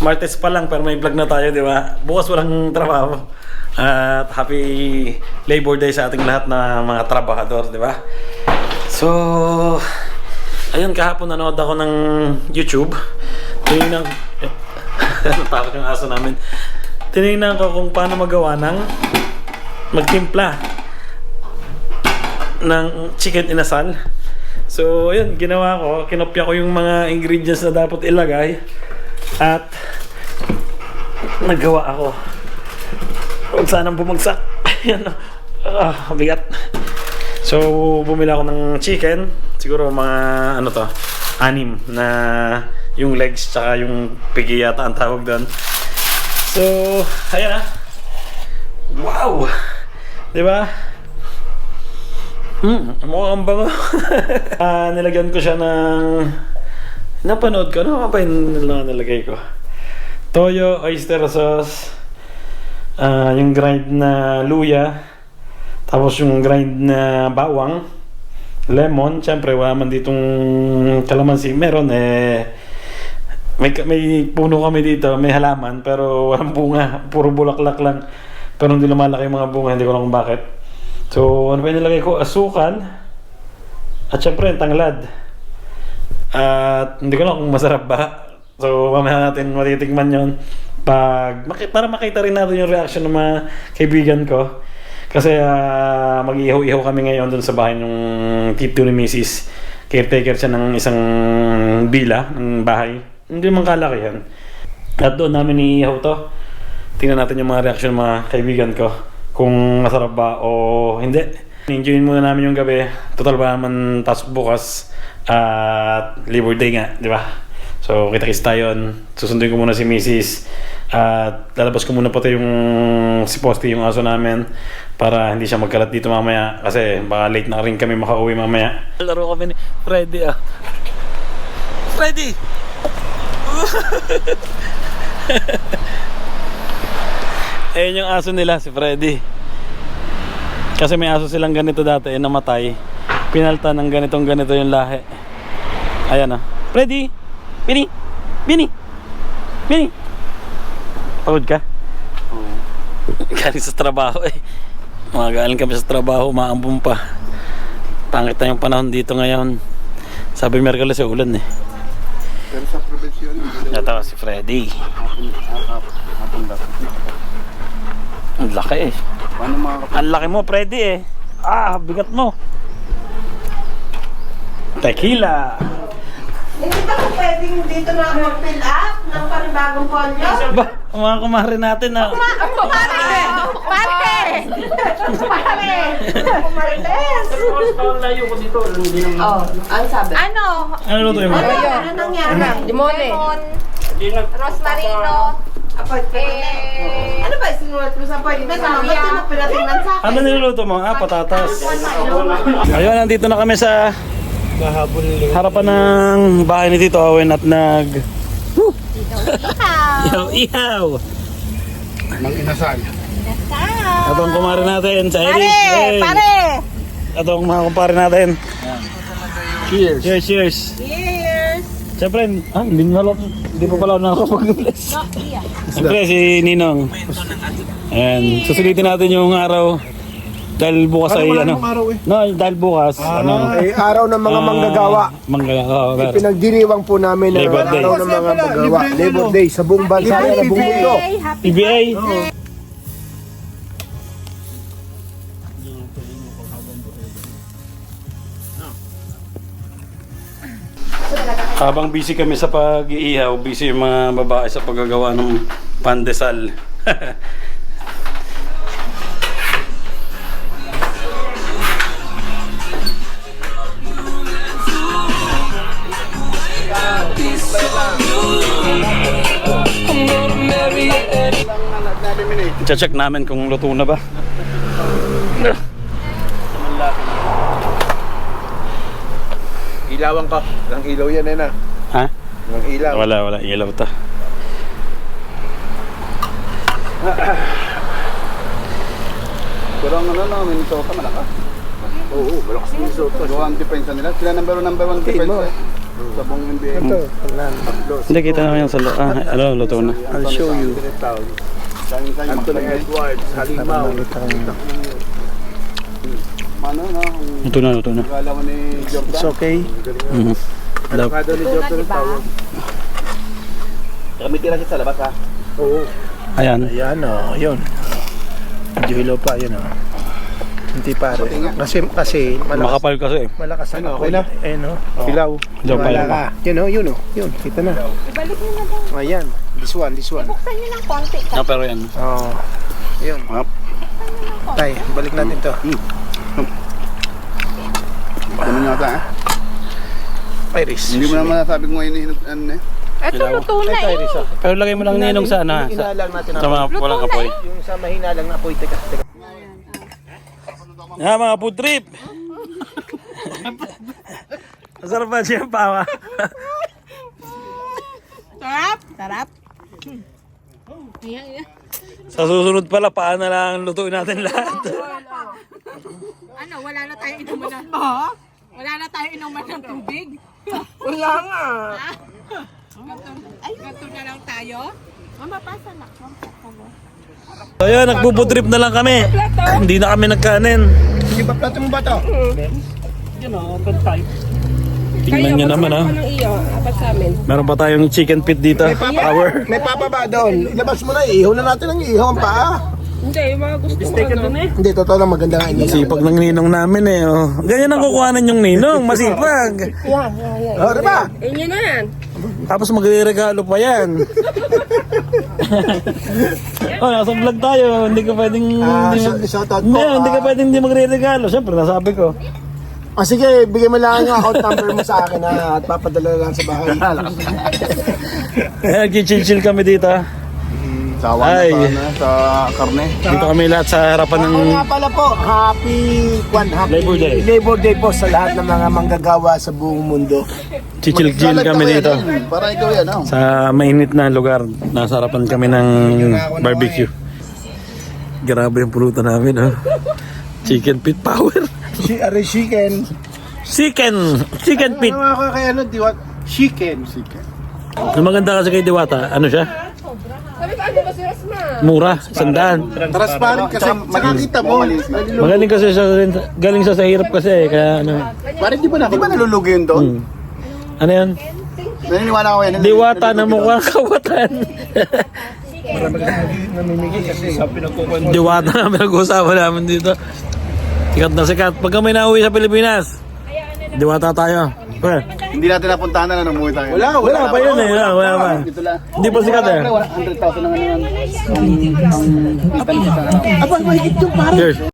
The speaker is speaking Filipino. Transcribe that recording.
Martes pa lang pero may vlog na tayo, di ba? Bukas walang trabaho. At happy Labor Day sa ating lahat na mga trabahador, di ba? So, ayun, kahapon nanood ako ng YouTube. Tinignan natakot yung aso namin. Tinignan ko kung paano magawa ng magtimpla ng chicken inasal. So, ayun, ginawa ko. Kinopya ko yung mga ingredients na dapat ilagay. At nagawa ako. Huwag sanang bumagsak. Ayan, bigat. So, bumili ako ng chicken. Siguro mga, ano to, 6 na yung legs tsaka yung pigi yata ang tawag doon. So, ayan ah. Wow! Diba? Mukhang bango. Nilagyan ko siya ng... Napanood ko. Ano pa yung nilagay ko? Toyo, oyster sauce, yung grind na luya, tapos yung grind na bawang, lemon. Siyempre, wala man ditong kalamansi. Meron may puno kami dito, may halaman, pero walang bunga. Puro bulaklak lang. Pero hindi lumalaki yung mga bunga, hindi ko alam kung bakit. So, ano pa yung nilagay ko? Asukal. At syempre, tanglad. At hindi ko alam kung masarap ba. So, mamaya natin matitikman yun. Para makita rin natin yung reaction ng mga kaibigan ko. Kasi mag-ihaw-ihaw kami ngayon dun sa bahay ng tito ni Mrs. Caretaker siya ng isang bila ng bahay. Hindi man kalakihan. At doon namin iihaw to. Tingnan natin yung mga reaction ng mga kaibigan ko. Kung masarap ba o hindi. Enjoyin muna namin yung gabi. Total ba naman pasok bukas. At Labor Day nga, di ba? So, kita-kits tayo. Susunduin ko muna si Mrs. At lalabas ko muna pati yung si Posty, yung aso namin, para hindi siya magkalat dito mamaya. Kasi baka late na rin kami makauwi mamaya. Laro kami ni Freddy ah. Freddy! Ayun yung aso nila, si Freddy. Kasi may aso silang ganito dati, namatay. Pinalta ng ganito yung lahi. Ayan ah. Freddy! Bini! Bini! Bini! Pagod ka? Oo. Galing sa trabaho eh. Galing kami sa trabaho, maambong pa. Pangit na yung panahon dito ngayon. Sabi Merkulis sa ulan eh. Pero sa probensyon, ito si Freddy. Ang laki eh. Ang laki mo, Freddy eh. Bigat mo. Tequila. Hindi ba kung pwedeng dito na mag-fill up ng panibagong polyo? Ba, mga kumare natin na. Kumare! Kumarites! Layo ko dito. Oh, ano sabi? Ano luto yung mga? Ano nangyari? Lemon, rosmarino, Ano ba isinulat mo sa appointment? Ano ba ito pinatingnan sa akin? Ano niluluto mo? Patatas. Ayun, nandito na kami sa harapan ng bahay ni Tito Owen at ihaw. ng inasal. Ito ang kumare natin sa Eric. pare! Ito ang mga kumpare natin. Cheers. Cheers. Siyempre, hindi pa pala nakakapag-bless. Siyempre si Ninong. Ayan, susulitin natin yung araw. Dahil bukas ay araw eh. No, dahil bukas Ay araw ng mga manggagawa. Ipinagdiriwang po namin na Labor Day. araw ng mga manggagawa. Labor Day sa buong bansa at buong mundo. PBA. Habang busy kami sa pag-iihaw, busy yung mga babae sa paggagawa ng pandesal. Check namin kung luto na ba. Ilawan ka. Ang ilaw yan eh na. Ha? Ang ilaw. Wala ilaw ta. Pero ang Minnesota malakas. Oo, malakas ng isot. So ang depensa nila, sila number one depensa. Sabong hindi. Ito. Hindi, kita naman yung sa luto na. I'll show you. Anthony Edwards, Halimaw. Ano no? Luto na. Kala mo ni Jordan. It's okay. Avocado ni Jordan ang tawag. Kami tira siya sa labas ha. Oo. Ayan. Ayan o, yun. Medyo hilo pa, yun o. Hindi pare. Kasi Makapal kasi eh. malakas Ano, ang okay na? Ayun o. Hilaw. Diyan pa Wala yun. ka. Yun o, yun o. Yun, kita na. Ibalik nyo na daw. Ayan. This one. Buksan nyo ng konti. Pero yan. Oh. Yun. Tay, balik natin to. Ano nga ta ha? Iris. Hindi mo naman nasabi kung ngayon ano eh. Ito, luto na Ito, eh. Iris. Pero lagay mo lang ninong sa ano. Hinalang natin Sa mga walang apoy. Yung sa mahina lang na apoy. Teka. Mga food trip. Masarap ba siya pawa? Sarap. Sa susunod pala, paano lang lutuin natin lahat. Ano, wala na tayong inuman ng... Wala na tayong inuman ng tubig? Wala nga. Ganto na lang tayo? Mama, pasa na. So yun, nagpo-food trip na lang kami. Hindi na kami nagkanin. Hindi ba plato mo ba to? Tingnan nyo naman ha. Anong iyo? Apat sa amin. Meron pa tayong chicken pit dito. Power. May papa ba doon? Ilabas mo na, ihaw na natin ang ihaw ang paa. Hindi, yung mga gusto ko ano. Hindi, totoo lang maganda nga inihaw. Sipag ng ninong namin eh. Oh. Ganyan ang kukuhanan yung ninong. Masipag. Oh, diba? Inyo na yan. Tapos magre-regalo pa yan. Oh, nasa vlog tayo. Hindi ka pwedeng... Shoutout po. Hindi ka pwedeng hindi magre-regalo. Siyempre, nasabi ko. Sige, bigyan mo lang ang account number mo sa akin ha, at papadala lang sa bahay. Eh, nag-chill kami dito. Sawa Ay. na sa karne. Dito kami lahat sa harapan ng... Ako nga pala po, happy Labor Day. Labor Day po sa lahat ng mga manggagawa sa buong mundo. Chill kami dito. Para ikaw yan oh. Sa mainit na lugar. Nasa harapan kami ng barbecue. Grabe yung pulutan namin. Oh. Chicken pit power. Chicken. Chicken pit. Ano ako kay ano, Diwat? Chicken. Ang maganda kasi kay Diwata, ano siya? Sabi ko, ano ba si Rasma? Mura, 100. Transparent kasi makikita mo. Magaling kasi siya, galing siya sa hirap kasi, kaya ano. Parang di ba nalulugi yun doon? Ano yan? Naniniwala ko yan. Diwata na mukhang kawatan. Namimigay kasi sa pinagkukuhan. Diwata na pinag-uusapan namin dito. Sikat na sikat. Pagka may nauwi sa Pilipinas, Diwata tayo. Okay. Hindi natin napuntahan na nung umuwi tayo. Wala pa yun eh. Wala pa. Dito lang. Hindi pa sikat eh. 100,000 na nga naman. Cheers.